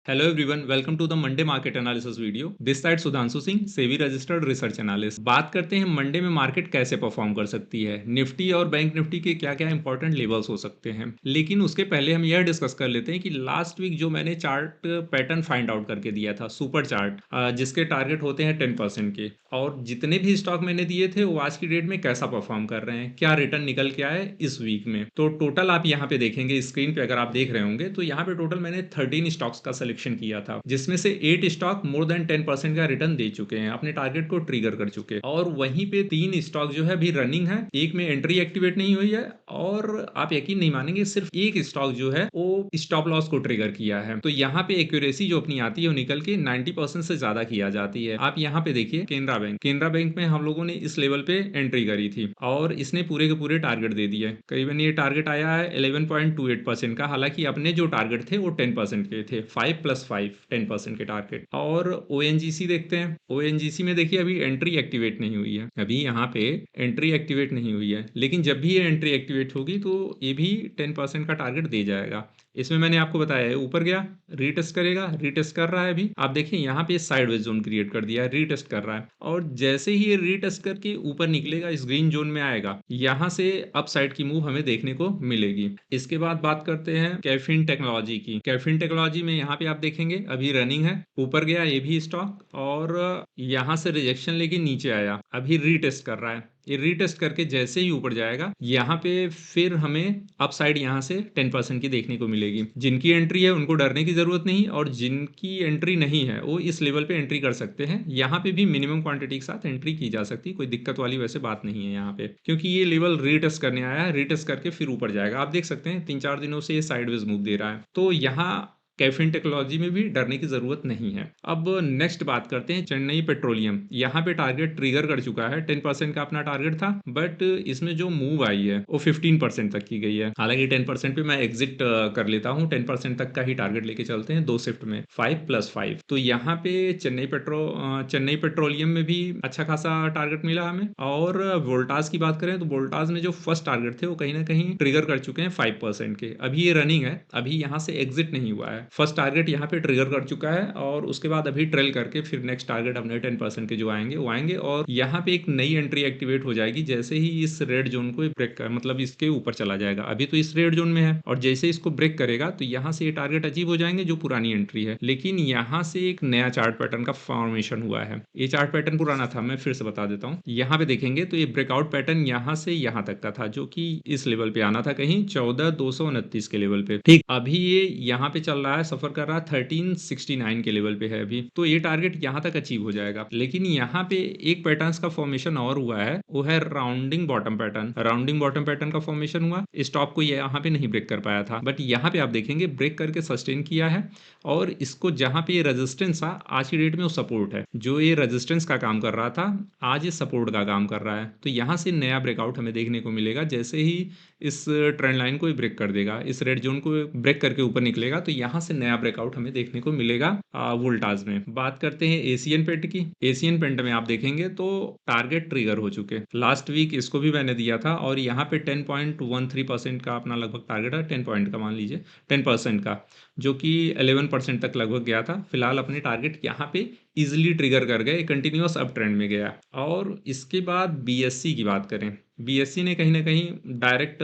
Hello everyone, welcome to the Monday market analysis video. This side Sudhanshu Singh, SEBI registered research analyst. बात करते हैं Monday में market कैसे perform कर सकती है, निफ्टी और बैंक निफ्टी के क्या क्या इंपॉर्टेंट लेवल्स हो सकते हैं। लेकिन उसके पहले हम यह डिस्कस कर लेते हैं कि लास्ट वीक जो मैंने चार्ट पैटर्न फाइंड आउट करके दिया था, सुपर चार्ट, जिसके टारगेट होते हैं 10% के, और जितने भी स्टॉक मैंने दिए थे वो आज की डेट में कैसा परफॉर्म कर रहे हैं, क्या रिटर्न निकल के आए इस वीक में। तो टोटल आप यहाँ पे देखेंगे स्क्रीन पे, अगर आप देख रहे होंगे तो यहाँ पे टोटल मैंने 13 स्टॉक्स का सिलेक्शन किया था, जिसमें से 8 स्टॉक मोर देन 10% का रिटर्न दे चुके हैं, अपने टारगेट को ट्रिगर कर चुके हैं। और वहीं पे 3 स्टॉक जो है अभी रनिंग है, एक में एंट्री एक्टिवेट नहीं हुई है, और आप यकीन नहीं मानेंगे सिर्फ एक स्टॉक जो है वो स्टॉप लॉस को ट्रिगर किया है। तो यहाँ पे एक्यूरेसी जो अपनी आती है वो निकल के 90% से ज्यादा किया जाती है। आप यहाँ पे देखिए केनरा बैंक में हम लोगों ने इस लेवल पे एंट्री करी थी और इसने पूरे के पूरे टारगेट दे दिए। करीबन ये टारगेट आया है 11.28% का, हालांकि अपने जो टारगेट थे वो 10% के थे, 5 + 5 10% के टारगेट। और ओएनजीसी देखते हैं, ओएनजीसी में देखिए अभी एंट्री एक्टिवेट नहीं हुई है, अभी यहाँ पे एंट्री एक्टिवेट नहीं हुई है, लेकिन जब भी ये एंट्री एक्टिवेट होगी तो ये भी 10% का टारगेट दे जाएगा। इसमें मैंने आपको बताया है ऊपर गया, रीटेस्ट करेगा, रीटेस्ट कर रहा है। अभी आप देखिए यहाँ पे साइडवेज जोन क्रिएट कर दिया है, रीटेस्ट कर रहा है, और जैसे ही ये रीटेस्ट करके ऊपर निकलेगा, इस ग्रीन जोन में आएगा, यहाँ से अप साइड की मूव हमें देखने को मिलेगी। इसके बाद बात करते हैं कैफीन टेक्नोलॉजी की। कैफीन टेक्नोलॉजी में यहाँ पे आप देखेंगे अभी रनिंग है, ऊपर गया ये भी स्टॉक, और यहाँ से रिजेक्शन लेके नीचे आया, अभी रीटेस्ट कर रहा है। ये रीटेस्ट करके जैसे ही ऊपर जाएगा, यहाँ पे फिर हमें अपसाइड यहाँ से 10% की देखने को मिलेगी। जिनकी एंट्री है उनको डरने की जरूरत नहीं, और जिनकी एंट्री नहीं है वो इस लेवल पे एंट्री कर सकते हैं। यहाँ पे भी मिनिमम क्वांटिटी के साथ एंट्री की जा सकती है, कोई दिक्कत वाली वैसे बात नहीं है यहाँ पे, क्योंकि ये लेवल रीटेस्ट करने आया है, रीटेस्ट करके फिर ऊपर जाएगा। आप देख सकते हैं 3-4 दिनों से ये साइडवेज मूव दे रहा है, तो यहाँ कैफीन टेक्नोलॉजी में भी डरने की जरूरत नहीं है। अब नेक्स्ट बात करते हैं चेन्नई पेट्रोलियम। यहाँ पे टारगेट ट्रिगर कर चुका है, 10% का अपना टारगेट था, बट इसमें जो मूव आई है वो 15% तक की गई है। हालांकि 10% पे मैं एग्जिट कर लेता हूँ, 10% तक का ही टारगेट लेके चलते हैं 2 शिफ्ट में, 5 + 5। तो यहाँ पे चेन्नई पेट्रोलियम में भी अच्छा खासा टारगेट मिला हमें। और वोल्टास की बात करें तो वोल्टास में जो फर्स्ट टारगेट थे वो कहीं ना कहीं ट्रिगर कर चुके हैं 5% के, अभी ये रनिंग है, अभी यहाँ से एग्जिट नहीं हुआ है। फर्स्ट टारगेट यहाँ पे ट्रिगर कर चुका है, और उसके बाद अभी ट्रेल करके फिर नेक्स्ट टारगेट अपने 10% के जो आएंगे वो आएंगे, और यहाँ पे एक नई एंट्री एक्टिवेट हो जाएगी जैसे ही इस रेड जोन को ब्रेक कर, मतलब इसके ऊपर चला जाएगा। अभी तो इस रेड जोन में है, और जैसे इसको ब्रेक करेगा तो यहाँ से ये टारगेट अचीव हो जाएंगे जो पुरानी एंट्री है। लेकिन यहाँ से एक नया चार्ट पैटर्न का फॉर्मेशन हुआ है। ये चार्ट पैटर्न पुराना था, मैं फिर से बता देता हूँ। यहाँ पे देखेंगे तो ये ब्रेकआउट पैटर्न यहाँ से यहाँ तक का था, जो कि इस लेवल पे आना था, कहीं 14,229 के लेवल पे। ठीक, अभी ये यहाँ पे चल रहा है, सफर कर रहा है 1369 के लेवल पे है अभी, तो ये टारगेट यहाँ तक अचीव हो जाएगा। लेकिन यहाँ पे एक पैटर्न का फॉर्मेशन और हुआ है, वो है rounding bottom pattern. Rounding bottom pattern का फॉर्मेशन हुआ, स्टॉप को यहाँ पे नहीं ब्रेक कर पाया था, बट यहाँ पे आप देखेंगे ब्रेक करके सस्टेन किया है, और इसको जहां पे ये रेजिस्टेंस था आज की डेट में वो सपोर्ट है। जो ये रेजिस्टेंस का काम कर रहा था आज ये सपोर्ट का काम कर रहा है। तो यहाँ से नया ब्रेकआउट हमें देखने को मिलेगा, जैसे ही इस ट्रेंड लाइन को ब्रेक कर देगा, इस रेड जोन को ब्रेक करके ऊपर निकलेगा, तो यहाँ से नया ब्रेकआउट हमें देखने को मिलेगा वोल्टाज में। बात करते हैं एशियन पेंट की। एशियन पेंट में आप देखेंगे तो टारगेट ट्रिगर हो चुके, लास्ट वीक इसको भी मैंने दिया था, और यहाँ पे 10.13% का अपना लगभग टारगेट है, 10 पॉइंट का मान लीजिए, 10% का, जो कि 11% तक लगभग गया था। फिलहाल अपने टारगेट यहाँ पे इजिली ट्रिगर कर गए, कंटिन्यूअस अप ट्रेंड में गया। और इसके बाद बीएससी की बात करें, बीएससी ने कहीं ना कहीं डायरेक्ट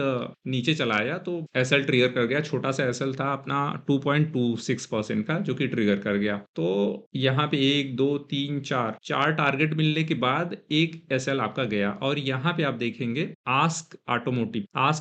नीचे चलाया, तो एसएल ट्रिगर कर गया, छोटा सा एसएल था अपना 2.26% का, जो कि ट्रिगर कर गया। तो यहाँ पे 1 2 3 4 टारगेट मिलने के बाद एक एसएल आपका गया। और यहाँ पे आप देखेंगे आस्क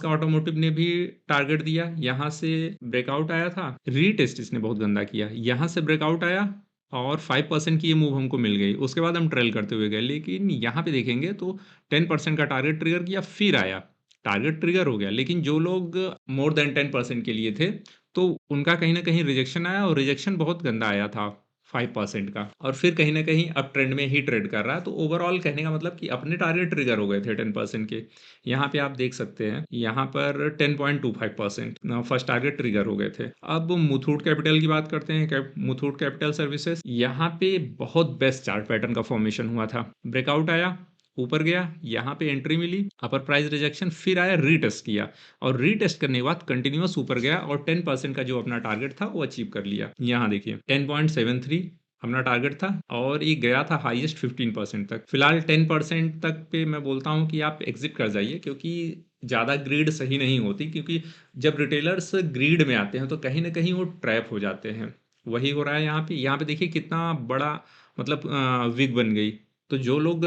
ऑटोमोटिव ने भी टारगेट दिया, यहाँ से ब्रेकआउट आया था, रीटेस्ट इसने बहुत गंदा किया, यहाँ से ब्रेकआउट आया और 5% की ये मूव हमको मिल गई। उसके बाद हम ट्रेल करते हुए गए, लेकिन यहाँ पे देखेंगे तो 10% का टारगेट ट्रिगर किया, फिर आया, टारगेट ट्रिगर हो गया। लेकिन जो लोग मोर देन 10% के लिए थे तो उनका कहीं ना कहीं रिजेक्शन आया, और रिजेक्शन बहुत गंदा आया था 5% का, और फिर कहीं ना कहीं अप ट्रेंड में ही ट्रेड कर रहा है। तो ओवरऑल कहने का मतलब कि अपने टारगेट ट्रिगर हो गए थे 10% के। यहाँ पे आप देख सकते हैं, यहाँ पर 10.25% फर्स्ट टारगेट ट्रिगर हो गए थे। अब मुथूट कैपिटल की बात करते हैं, मुथूट कैपिटल सर्विसेज, यहाँ पे बहुत बेस्ट चार्ट पैटर्न का फॉर्मेशन हुआ था, ब्रेकआउट आया, ऊपर गया, यहाँ पे एंट्री मिली, अपर प्राइस रिजेक्शन, फिर आया रीटेस्ट किया और रीटेस्ट करने के बाद कंटिन्यूअस ऊपर गया और 10% का जो अपना टारगेट था वो अचीव कर लिया। यहाँ देखिए 10.73 अपना टारगेट था और ये गया था हाईएस्ट 15% तक। फिलहाल 10% तक पे मैं बोलता हूँ कि आप एग्जिट कर जाइए, क्योंकि ज़्यादा ग्रीड सही नहीं होती, क्योंकि जब रिटेलर्स ग्रीड में आते हैं तो कहीं ना कहीं वो ट्रैप हो जाते हैं। वही हो रहा है यहाँ पे देखिए कितना बड़ा मतलब विग बन गई। तो जो लोग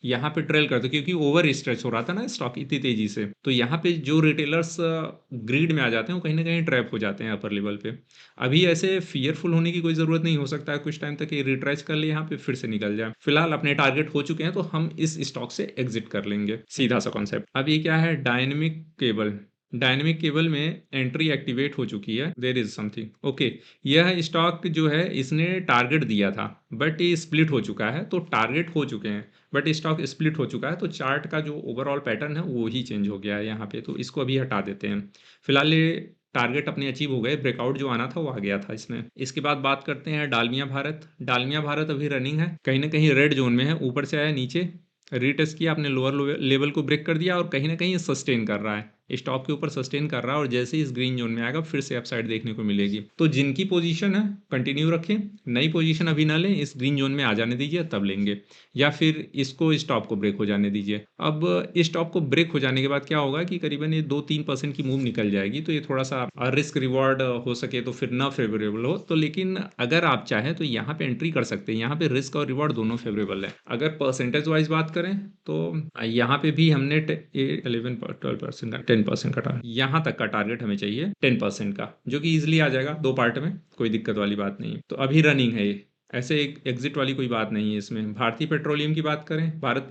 यहाँ पे ट्रेल करते, क्योंकि ओवर स्ट्रेच हो रहा था ना स्टॉक इतनी तेजी से, तो यहाँ पे जो रिटेलर्स ग्रीड में आ जाते हैं वो कहीं ना कहीं ट्रैप हो जाते हैं अपर लेवल पे। अभी ऐसे फियरफुल होने की कोई ज़रूरत नहीं, हो सकता है कुछ टाइम तक ये रिट्रेच कर ले, यहाँ पे फिर से निकल जाए। फिलहाल अपने टारगेट हो चुके हैं तो हम इस स्टॉक से एग्जिट कर लेंगे, सीधा सा कॉन्सेप्ट। अब ये क्या है, डायनेमिक केबल। डायनेमिक केबल में एंट्री एक्टिवेट हो चुकी है, देर इज समथिंग ओके। यह स्टॉक जो है इसने टारगेट दिया था बट ये स्प्लिट हो चुका है, तो टारगेट हो चुके हैं बट स्टॉक स्प्लिट हो चुका है, तो चार्ट का जो ओवरऑल पैटर्न है वो ही चेंज हो गया है यहाँ पे, तो इसको अभी हटा देते हैं। फिलहाल ये टारगेट अपने अचीव हो गए, ब्रेकआउट जो आना था वो आ गया था इसमें। इसके बाद बात करते हैं डालमिया भारत। डालमिया भारत अभी रनिंग है, कहीं ना कहीं रेड जोन में है, ऊपर से आया नीचे रीटेस्ट किया, अपने लोअर लेवल को ब्रेक कर दिया और कहीं ना कहीं सस्टेन कर रहा है, स्टॉप के ऊपर सस्टेन कर रहा है और जैसे ही इस ग्रीन जोन में आएगा फिर से अपसाइड देखने को मिलेगी। तो जिनकी पोजीशन है कंटिन्यू रखें, नई पोजीशन अभी ना लें, इस ग्रीन जोन में आ जाने दीजिए तब लेंगे, या फिर इसको स्टॉप को ब्रेक हो जाने दीजिए। अब इस स्टॉप को ब्रेक हो जाने के बाद क्या होगा कि करीबन ये 2-3% की मूव निकल जाएगी, तो ये थोड़ा सा रिस्क रिवॉर्ड हो सके तो फिर ना फेवरेबल हो तो, लेकिन अगर आप चाहें तो यहाँ पे एंट्री कर सकते हैं, यहाँ पे रिस्क और रिवॉर्ड दोनों फेवरेबल है। अगर परसेंटेज वाइज बात करें तो यहाँ पे भी हमने 11-12% का 10% का टारगेट, यहाँ तक का टारगेट हमें चाहिए 10% का, जो कि इजिली आ जाएगा 2 पार्ट में, कोई दिक्कत वाली बात नहीं। तो अभी रनिंग है ये, ऐसे एक एग्जिट वाली कोई बात नहीं है इसमें। भारतीय पेट्रोलियम की बात करें, भारत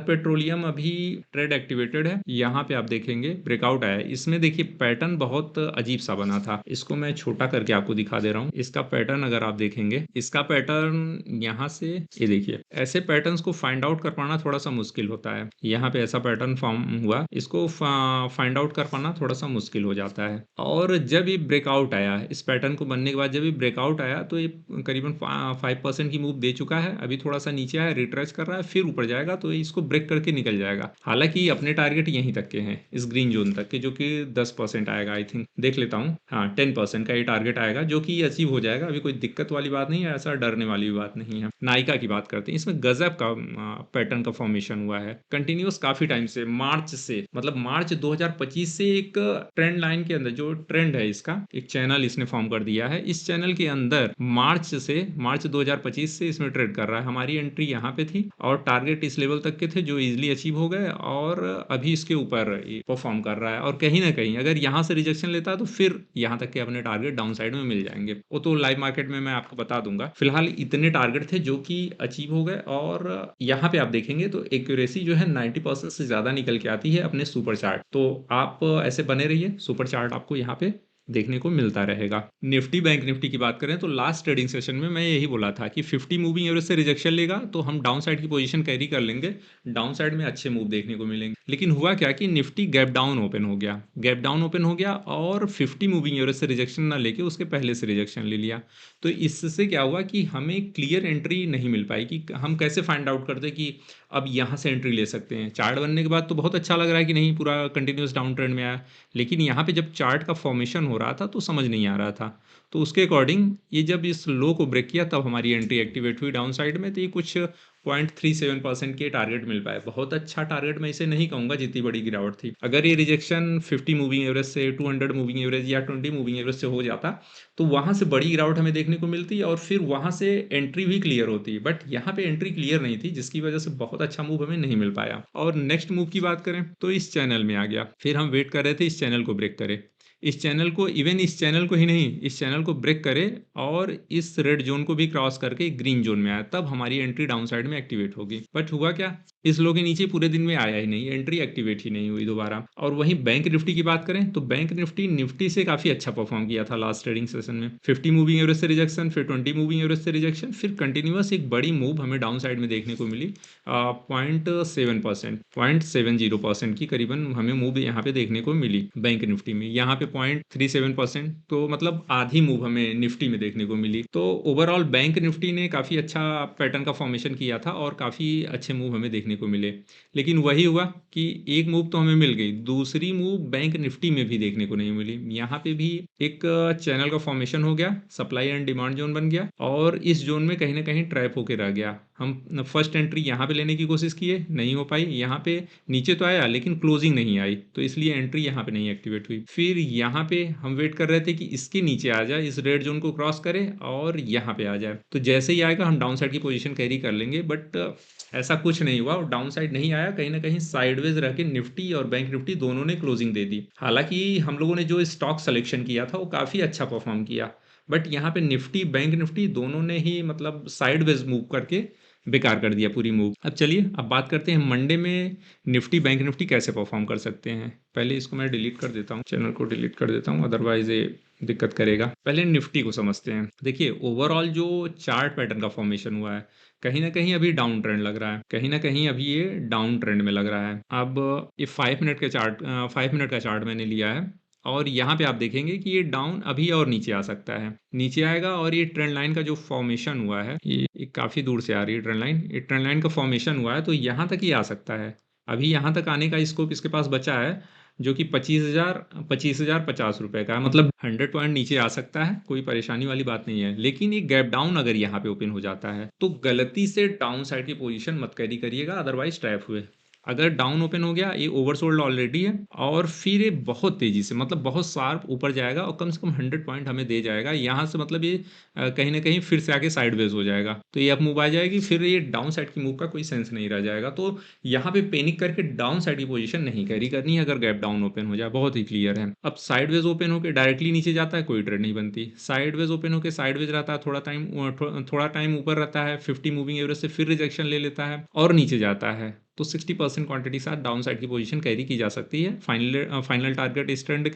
पेट्रोलियम अभी ट्रेड एक्टिवेटेड है, यहाँ पे आप देखेंगे ब्रेकआउट आया है। इसमें देखिए पैटर्न बहुत अजीब सा बना था, इसको मैं छोटा करके आपको दिखा दे रहा हूँ। इसका पैटर्न अगर आप देखेंगे, इसका पैटर्न यहाँ से ये देखिए, ऐसे पैटर्न्स को फाइंड आउट कर पाना थोड़ा सा मुश्किल होता है। यहाँ पे ऐसा पैटर्न फॉर्म हुआ, इसको फाइंड आउट कर पाना थोड़ा सा मुश्किल हो जाता है। और जब ये ब्रेकआउट आया, इस पैटर्न को बनने के बाद जब ये ब्रेकआउट आया तो ये करीबन 5% की मूव दे चुका है, अभी थोड़ा सा नीचे आया, रिट्रेस कर रहा है, फिर ऊपर जाएगा तो इसको ब्रेक करके निकल जाएगा। हालांकि अपने टारगेट यहीं तक के हैं, इस ग्रीन जोन तक के, जो कि 10% आएगा आई थिंक, देख लेता हूँ। हाँ 10% का ये टारगेट आएगा, जो कि अचीव हो जाएगा, अभी कोई दिक्कत वाली बात नहीं है, ऐसा डरने वाली भी बात नहीं है। नायका की बात करते हैं, इसमें गजब का पैटर्न का फॉर्मेशन हुआ है कंटिन्यूअस काफी टाइम से, मार्च से, मतलब मार्च 2025 से एक ट्रेंड लाइन के अंदर जो ट्रेंड है, इसका एक चैनल इसने फॉर्म कर दिया है। इस चैनल के अंदर मार्च 2025 से इसमें ट्रेड कर रहा है। हमारी एंट्री यहाँ पे थी और टारगेट इस लेवल तक के थे जो इजिली अचीव हो गए, और अभी इसके ऊपर परफॉर्म कर रहा है। और कहीं ना कहीं अगर यहाँ से रिजेक्शन लेता है तो फिर यहाँ तक के अपने टारगेट डाउन साइड में मिल जाएंगे, वो तो लाइव मार्केट में मैं आपको बता दूंगा। फिलहाल इतने टारगेट थे जो कि अचीव हो गए, और यहाँ पे आप देखेंगे तो एक्यूरेसी जो है 90% से ज्यादा निकल के आती है अपने सुपर चार्ट। तो आप ऐसे बने रहिए, सुपर चार्ट आपको यहाँ पे देखने को मिलता रहेगा। निफ्टी बैंक निफ्टी की बात करें तो लास्ट ट्रेडिंग सेशन में मैं यही बोला था कि 50 मूविंग एवरेज से रिजेक्शन लेगा तो हम डाउन साइड की पोजीशन कैरी कर लेंगे, डाउन साइड में अच्छे मूव देखने को मिलेंगे। लेकिन हुआ क्या कि निफ्टी गैप डाउन ओपन हो गया, और 50 मूविंग एवरेज से रिजेक्शन ना लेके उसके पहले से रिजेक्शन ले लिया। तो इससे क्या हुआ कि हमें क्लियर एंट्री नहीं मिल पाई कि हम कैसे फाइंड आउट करते कि अब यहाँ से एंट्री ले सकते हैं। चार्ट बनने के बाद तो बहुत अच्छा लग रहा है कि नहीं, पूरा कंटिन्यूस डाउन ट्रेंड में आया, लेकिन यहाँ पे जब चार्ट का फॉर्मेशन हो रहा था तो समझ नहीं आ रहा था। तो उसके अकॉर्डिंग ये जब इस लो को ब्रेक किया तब हमारी एंट्री एक्टिवेट हुई डाउन साइड में, तो ये कुछ 0.37% के टारगेट मिल पाए। बहुत अच्छा टारगेट मैं इसे नहीं कहूँगा, जितनी बड़ी गिरावट थी। अगर ये रिजेक्शन 50 मूविंग एवरेज से, 200 मूविंग एवरेज या 20 मूविंग एवरेज से हो जाता तो वहाँ से बड़ी गिरावट हमें देखने को मिलती और फिर वहाँ से एंट्री भी क्लियर होती। बट यहाँ पे एंट्री क्लियर नहीं थी, जिसकी वजह से बहुत अच्छा मूव हमें नहीं मिल पाया। और नेक्स्ट मूव की बात करें तो इस चैनल में आ गया, फिर हम वेट कर रहे थे इस चैनल को ब्रेक करे, इस चैनल को, इवन इस चैनल को ही नहीं, इस चैनल को ब्रेक करे और इस रेड जोन को भी क्रॉस करके ग्रीन जोन में आया, तब हमारी एंट्री डाउन साइड में एक्टिवेट होगी। बट हुआ क्या, इस लो के नीचे पूरे दिन में आया ही नहीं, एंट्री एक्टिवेट ही नहीं हुई दोबारा। और वहीं बैंक निफ्टी की बात करें तो बैंक निफ्टी से काफी अच्छा परफॉर्म किया था लास्ट ट्रेडिंग सेशन में। 50 मूविंग एवरेज से रिजेक्शन, फिर 20 मूविंग एवरेज से रिजेक्शन, फिर कंटिन्यूअस एक बड़ी मूव हमें डाउन साइड में देखने को मिली। 0.70% की करीबन हमें मूव यहाँ पे देखने को मिली बैंक निफ्टी में। यहाँ पे 0.37%, तो मतलब आधी मूव हमें निफ्टी में देखने को मिली। तो ओवरऑल बैंक निफ्टी ने काफ़ी अच्छा पैटर्न का फॉर्मेशन किया था और काफ़ी अच्छे मूव हमें देखने को मिले। लेकिन वही हुआ कि एक मूव तो हमें मिल गई, दूसरी मूव बैंक निफ्टी में भी देखने को नहीं मिली। यहाँ पे भी एक चैनल का फॉर्मेशन हो गया, सप्लाई एंड डिमांड जोन बन गया और इस जोन में कहीं ना कहीं ट्रैप होके रह गया। हम फर्स्ट एंट्री यहाँ पे लेने की कोशिश किए, नहीं हो पाई। यहाँ पे नीचे तो आया लेकिन क्लोजिंग नहीं आई, तो इसलिए एंट्री यहाँ पे नहीं एक्टिवेट हुई। फिर यहाँ पे हम वेट कर रहे थे कि इसके नीचे आ जाए, इस रेड जोन को क्रॉस करे और यहाँ पे आ जाए। तो जैसे ही आएगा हम डाउन साइड की पोजीशन कैरी कर लेंगे, बट ऐसा कुछ नहीं हुआ और डाउन साइड नहीं आया। कहीं ना कहीं साइडवेज रह के निफ्टी और बैंक निफ्टी दोनों ने क्लोजिंग दे दी। हालांकि हम लोगों ने जो स्टॉक सिलेक्शन किया था वो काफ़ी अच्छा परफॉर्म किया, बट यहाँ पे निफ्टी बैंक निफ्टी दोनों ने ही मतलब साइडवेज मूव करके बेकार कर दिया पूरी मूव। अब चलिए अब बात करते हैं मंडे में निफ्टी बैंक निफ्टी कैसे परफॉर्म कर सकते हैं। पहले इसको मैं डिलीट कर देता हूँ, चैनल को डिलीट कर देता हूँ, अदरवाइज ये दिक्कत करेगा। पहले निफ्टी को समझते हैं। देखिए ओवरऑल जो चार्ट पैटर्न का फॉर्मेशन हुआ है, कहीं ना कहीं अभी डाउन ट्रेंड लग रहा है, कहीं ना कहीं अभी ये डाउन ट्रेंड में लग रहा है। अब ये 5 मिनट का चार्ट मैंने लिया है और यहाँ पे आप देखेंगे कि ये डाउन अभी और नीचे आ सकता है, नीचे आएगा और ये ट्रेंड लाइन का जो फॉर्मेशन हुआ है, ये काफ़ी दूर से आ रही है ट्रेंड लाइन, ये ट्रेंड लाइन का फॉर्मेशन हुआ है तो यहाँ तक ही आ सकता है। अभी यहाँ तक आने का स्कोप इसके पास बचा है, जो कि 25,050 रुपये का है, मतलब 100 पॉइंट नीचे आ सकता है, कोई परेशानी वाली बात नहीं है। लेकिन एक गैप डाउन अगर यहाँ पे ओपन हो जाता है तो गलती से डाउन साइड की पोजीशन मत कैरी करिएगा, अदरवाइज ट्रैप हुए। अगर डाउन ओपन हो गया, ये ओवरसोल्ड ऑलरेडी है और फिर ये बहुत तेजी से मतलब बहुत शार्प ऊपर जाएगा और कम से कम 100 पॉइंट हमें दे जाएगा यहाँ से, मतलब ये कहीं ना कहीं फिर से आके साइडवेज हो जाएगा, तो ये अप मूव आ जाएगी, फिर ये डाउन साइड की मूव का कोई सेंस नहीं रह जाएगा। तो यहाँ पे पैनिक करके डाउन साइड की पोजीशन नहीं कैरी करनी है अगर गैप डाउन ओपन हो जाए, बहुत ही क्लियर है। अब साइडवेज ओपन होकर डायरेक्टली नीचे जाता है, कोई ट्रेड नहीं बनती। साइडवेज ओपन होकर साइडवेज रहता है, थोड़ा टाइम ऊपर रहता है 50 मूविंग एवरेज से, फिर रिजेक्शन ले लेता है और नीचे जाता है, तो 60% क्वांटिटी साथ डाउन साइड की पोजीशन कैरी की जा सकती है। फाइनल टारगेट इस ट्रेंड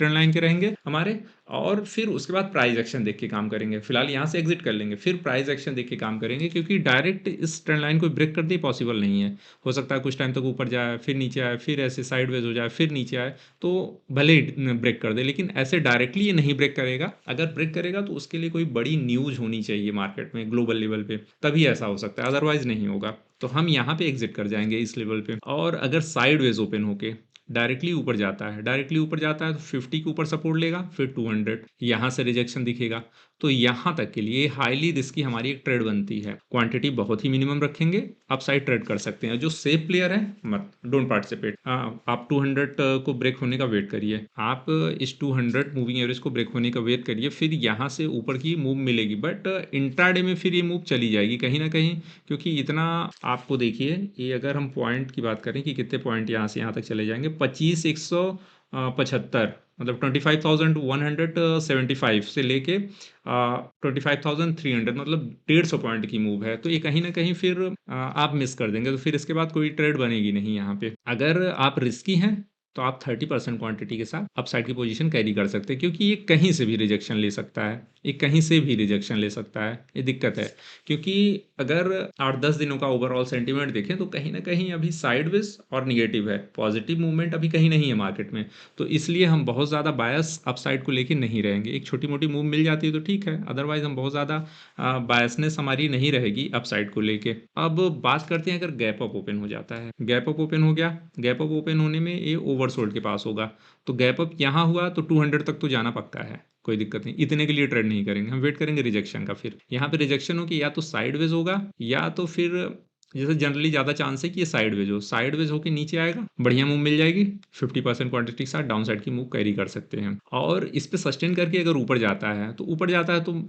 लाइन के रहेंगे हमारे, और फिर उसके बाद प्राइस एक्शन देख के काम करेंगे। फिलहाल यहाँ से एग्जिट कर लेंगे, फिर प्राइस एक्शन देख के काम करेंगे, क्योंकि डायरेक्ट इस ट्रेंड लाइन को ब्रेक कर दे पॉसिबल नहीं है। हो सकता है कुछ टाइम तक ऊपर जाए, फिर नीचे आए, फिर ऐसे साइडवेज हो जाए, फिर नीचे आए, तो भले ही ब्रेक कर दे, लेकिन ऐसे डायरेक्टली ये नहीं ब्रेक करेगा। अगर ब्रेक करेगा तो उसके लिए कोई बड़ी न्यूज होनी चाहिए मार्केट में ग्लोबल लेवल पे, तभी ऐसा हो सकता है, अदरवाइज नहीं होगा। तो हम यहाँ पे एग्जिट कर जाएंगे इस लेवल पे। और अगर साइडवेज ओपन होके डायरेक्टली ऊपर जाता है, तो 50 के ऊपर सपोर्ट लेगा, फिर 200 यहाँ से रिजेक्शन दिखेगा, तो यहाँ तक के लिए हाईली रिस्की हमारी एक ट्रेड बनती है। क्वांटिटी बहुत ही मिनिमम रखेंगे, अपसाइड ट्रेड कर सकते हैं। जो सेफ प्लेयर है मत डोंट पार्टिसिपेट। आप 200 को ब्रेक होने का वेट करिए, आप इस 200 मूविंग एवरेज को ब्रेक होने का वेट करिए, फिर यहाँ से ऊपर की मूव मिलेगी, बट इंट्राडे में फिर ये मूव चली जाएगी कहीं ना कहीं, क्योंकि इतना आपको देखिए, ये अगर हम पॉइंट की बात करें कि कितने पॉइंट यहाँ से यहाँ तक चले जाएंगे, 25,175 मतलब 25,175 से लेके 25,300, मतलब 150 पॉइंट की मूव है। तो ये कहीं ना कहीं फिर आप मिस कर देंगे, तो फिर इसके बाद कोई ट्रेड बनेगी नहीं यहाँ पे। अगर आप रिस्की हैं तो आप 30% क्वांटिटी के साथ अपसाइड की पोजीशन कैरी कर सकते हैं, क्योंकि ये कहीं से भी रिजेक्शन ले सकता है, ये कहीं से भी रिजेक्शन ले सकता है, ये दिक्कत है। क्योंकि अगर 8-10 दिनों का ओवरऑल सेंटीमेंट देखें तो कहीं ना कहीं अभी साइडवेज और निगेटिव है, पॉजिटिव मूवमेंट अभी कहीं नहीं है मार्केट में। तो इसलिए हम बहुत ज़्यादा बायस अपसाइड को लेके नहीं रहेंगे। एक छोटी मोटी मूव मिल जाती है तो ठीक है, अदरवाइज हम बहुत ज़्यादा बायसनेस हमारी नहीं रहेगी अपसाइड को लेके। अब बात करते हैं, अगर गैप अप ओपन हो जाता है, गैप अप ओपन हो गया, गैप अप ओपन होने में ये ओवरसोल्ड के पास होगा, तो गैप अप यहाँ हुआ तो 200 तक तो जाना पक्का है, कोई दिक्कत नहीं, इतने के लिए ट्रेड नहीं करेंगे, हम वेट करेंगे रिजेक्शन का। फिर यहाँ पे रिजेक्शन हो कि या तो साइडवेज होगा या तो फिर जैसे जनरली ज़्यादा चांस है कि ये साइडवेज होके नीचे आएगा, बढ़िया मूव मिल जाएगी, 50% क्वांटिटी के साथ डाउन साइड की मूव कैरी कर सकते हैं। और इस पे सस्टेन करके अगर ऊपर जाता है तो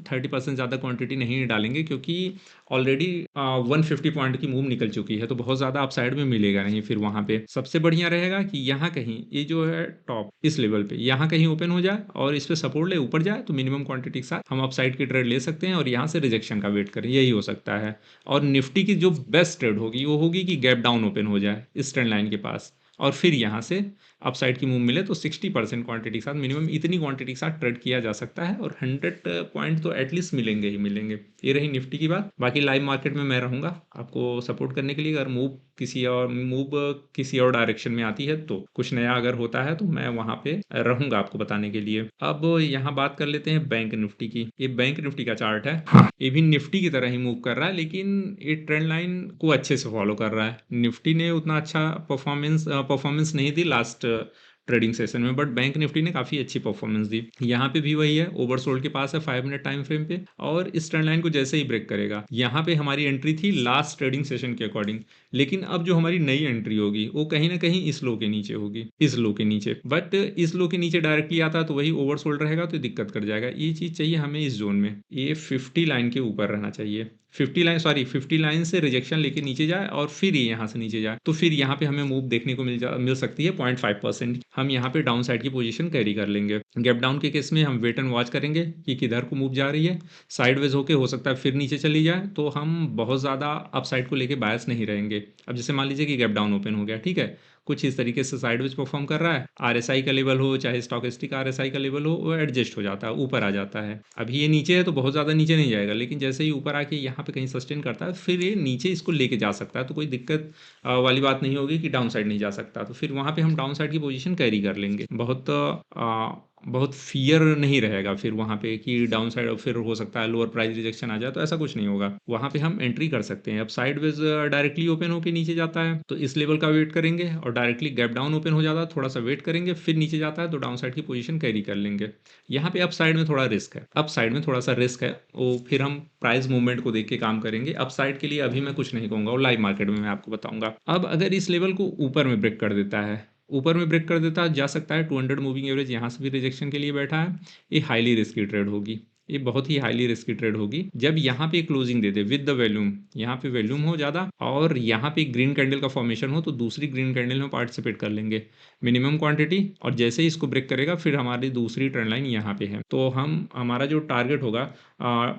30% ज़्यादा क्वांटिटी नहीं डालेंगे, क्योंकि ऑलरेडी 150 पॉइंट की मूव निकल चुकी है, तो बहुत ज़्यादा अपसाइड में मिलेगा नहीं। फिर वहाँ पे सबसे बढ़िया रहेगा कि यहाँ कहीं ये जो है टॉप इस लेवल पे यहाँ कहीं ओपन हो जाए और इस पे सपोर्ट ले ऊपर जाए, तो मिनिमम क्वांटिटी के साथ हम अपसाइड की ट्रेड ले सकते हैं और यहाँ से रिजेक्शन का वेट करें, यही हो सकता है। और निफ्टी की जो बेस्ट ट्रेड होगी वो होगी कि गैप डाउन ओपन हो जाए इस ट्रेंड लाइन के पास और फिर यहाँ से अपसाइड की मूव मिले तो 60% क्वांटिटी के साथ, मिनिमम इतनी क्वांटिटी के साथ ट्रेड किया जा सकता है और 100 पॉइंट तो एटलीस्ट मिलेंगे ही मिलेंगे। ये रही निफ्टी की बात। बाकी लाइव मार्केट में मैं रहूंगा आपको सपोर्ट करने के लिए। अगर मूव किसी और डायरेक्शन में आती है तो कुछ नया अगर होता है तो मैं वहां पे रहूंगा आपको बताने के लिए। अब यहाँ बात कर लेते हैं बैंक निफ्टी की। ये बैंक निफ्टी का चार्ट है। ये भी निफ्टी की तरह ही मूव कर रहा है, लेकिन ये ट्रेंड लाइन को अच्छे से फॉलो कर रहा है। निफ्टी ने उतना अच्छा परफॉर्मेंस नहीं दी लास्ट ट्रेडिंग सेशन में, बट बैंक निफ्टी ने काफी अच्छी परफॉर्मेंस दी। यहाँ पे भी वही है, ओवरसोल्ड के पास है 5 मिनट टाइम फ्रेम पे, और इस ट्रेंड लाइन को जैसे ही ब्रेक करेगा, यहाँ पे हमारी एंट्री थी लास्ट ट्रेडिंग सेशन के अकॉर्डिंग, लेकिन अब जो हमारी नई एंट्री होगी वो कहीं ना कहीं इस लो के नीचे होगी, इस लो के नीचे। बट इस लो के नीचे डायरेक्टली आता तो वही ओवरसोल्ड रहेगा तो दिक्कत कर जाएगा। ये चीज चाहिए हमें इस जोन में, ये 50 लाइन के ऊपर रहना चाहिए। 50 लाइन से रिजेक्शन लेके नीचे जाए और फिर ये यहाँ से नीचे जाए तो फिर यहाँ पे हमें मूव देखने को मिल सकती है 0.5%। हम यहाँ पे डाउन साइड की पोजीशन कैरी कर लेंगे। गैप डाउन के केस में हम वेट एंड वॉच करेंगे कि किधर को मूव जा रही है। साइडवेज होके हो सकता है फिर नीचे चली जाए, तो हम बहुत ज़्यादा अप साइड को लेके बायस नहीं रहेंगे। अब जैसे मान लीजिए कि गैप डाउन ओपन हो गया, ठीक है, कुछ इस तरीके से साइडवेज परफॉर्म कर रहा है, आरएसआई का लेवल हो चाहे स्टॉकेस्टिक आरएसआई का लेवल हो वो एडजस्ट हो जाता है, ऊपर आ जाता है। अभी ये नीचे है तो बहुत ज़्यादा नीचे नहीं जाएगा, लेकिन जैसे ही ऊपर आके यहाँ पे कहीं सस्टेन करता है फिर ये नीचे इसको लेके जा सकता है, तो कोई दिक्कत वाली बात नहीं होगी कि डाउन साइड नहीं जा सकता। तो फिर वहाँ पे हम डाउन साइड की पोजीशन कैरी कर लेंगे। बहुत फियर नहीं रहेगा फिर वहाँ पे कि डाउन साइड और फिर हो सकता है लोअर प्राइस रिजेक्शन आ जाए, तो ऐसा कुछ नहीं होगा। वहाँ पे हम एंट्री कर सकते हैं। अब साइडवेज डायरेक्टली ओपन होकर नीचे जाता है तो इस लेवल का वेट करेंगे, और डायरेक्टली गैप डाउन ओपन हो जाता है थोड़ा सा वेट करेंगे, फिर नीचे जाता है तो डाउन साइड की पोजीशन कैरी कर लेंगे। यहाँ पे अप साइड में थोड़ा रिस्क है, अप साइड में थोड़ा सा रिस्क है, वो फिर हम प्राइस मूवमेंट को देख के काम करेंगे। अप साइड के लिए अभी मैं कुछ नहीं कहूँगा, और लाइव मार्केट में मैं आपको बताऊंगा। अब अगर इस लेवल को ऊपर में ब्रेक कर देता है, ऊपर में ब्रेक कर देता जा सकता है 200 मूविंग एवरेज यहाँ से भी रिजेक्शन के लिए बैठा है। ये हाईली रिस्की ट्रेड होगी, ये बहुत ही हाईली रिस्की ट्रेड होगी। जब यहाँ पे closing they they with the volume, यहाँ पे वॉल्यूम हो ज़्यादा और यहाँ पे ग्रीन कैंडल का फॉर्मेशन हो तो दूसरी ग्रीन कैंडल में पार्टिसिपेट कर लेंगे मिनिमम क्वांटिटी, और जैसे ही इसको ब्रेक करेगा फिर हमारी दूसरी ट्रेंड लाइन यहाँ पे है, तो हमारा जो टारगेट होगा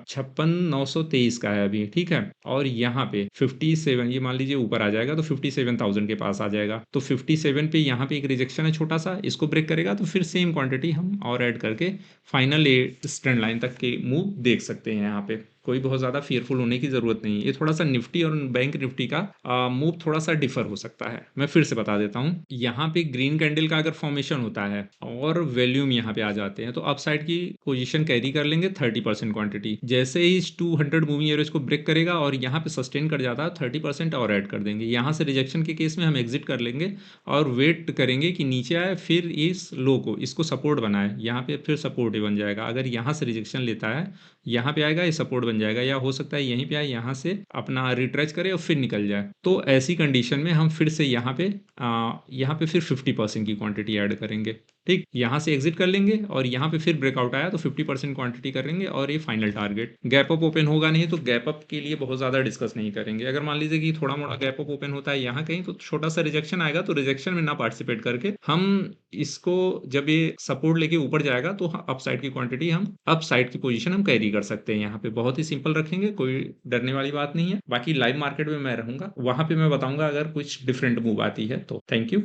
56,923 का है अभी, ठीक है। और यहाँ पे 57, ये मान लीजिए ऊपर आ जाएगा तो 57,000 के पास आ जाएगा, तो 57 पे यहाँ पे एक रिजेक्शन है छोटा सा, इसको ब्रेक करेगा तो फिर सेम क्वांटिटी हम और ऐड करके फाइनल ट्रेंड लाइन तक के मूव देख सकते हैं। यहाँ पे कोई बहुत ज़्यादा फियरफुल होने की ज़रूरत नहीं है। ये थोड़ा सा निफ्टी और बैंक निफ्टी का मूव थोड़ा सा डिफर हो सकता है। मैं फिर से बता देता हूँ, यहाँ पे ग्रीन कैंडल का अगर फॉर्मेशन होता है और वॉल्यूम यहाँ पे आ जाते हैं तो अप साइड की पोजीशन कैरी कर लेंगे 30% क्वांटिटी। जैसे ही 200 मूविंग एवरेज को ब्रेक करेगा और यहाँ पे सस्टेन कर जाता है 30% और ऐड कर देंगे। यहाँ से रिजेक्शन के केस में हम एग्जिट कर लेंगे और वेट करेंगे कि नीचे आए, फिर इस लो को इसको सपोर्ट बनाए, यहाँ पे फिर सपोर्ट ही बन जाएगा। अगर यहाँ से रिजेक्शन लेता है यहाँ पे आएगा, ये सपोर्ट बन जाएगा, या हो सकता है यहीं पे आए, यहाँ से अपना रिट्रेच करे और फिर निकल जाए। तो ऐसी कंडीशन में हम फिर से यहाँ पे फिर 50% की क्वांटिटी ऐड करेंगे, ठीक। यहाँ से एग्जिट कर लेंगे और यहाँ पे फिर ब्रेकआउट आया तो 50% क्वांटिटी करेंगे, और ये final target. Gap up open होगा नहीं तो गैप अप के लिए बहुत ज़्यादा डिस्कस नहीं करेंगे। अगर मान लीजिए कि थोड़ा मोड़ा गैप अप ओपन होता है यहाँ कहीं तो छोटा सा रिजेक्शन आएगा, तो रिजेक्शन में ना पार्टिसिपेट करके हम इसको जब ये सपोर्ट लेके ऊपर जाएगा तो अप साइड की क्वांटिटी हम अप साइड की पोजीशन हम कैरी कर सकते हैं। यहाँ पे बहुत ही सिंपल रखेंगे, कोई डरने वाली बात नहीं है। बाकी लाइव मार्केट में मैं रहूंगा, वहां पे मैं बताऊंगा अगर कुछ डिफरेंट मूव आती है तो। Thank you.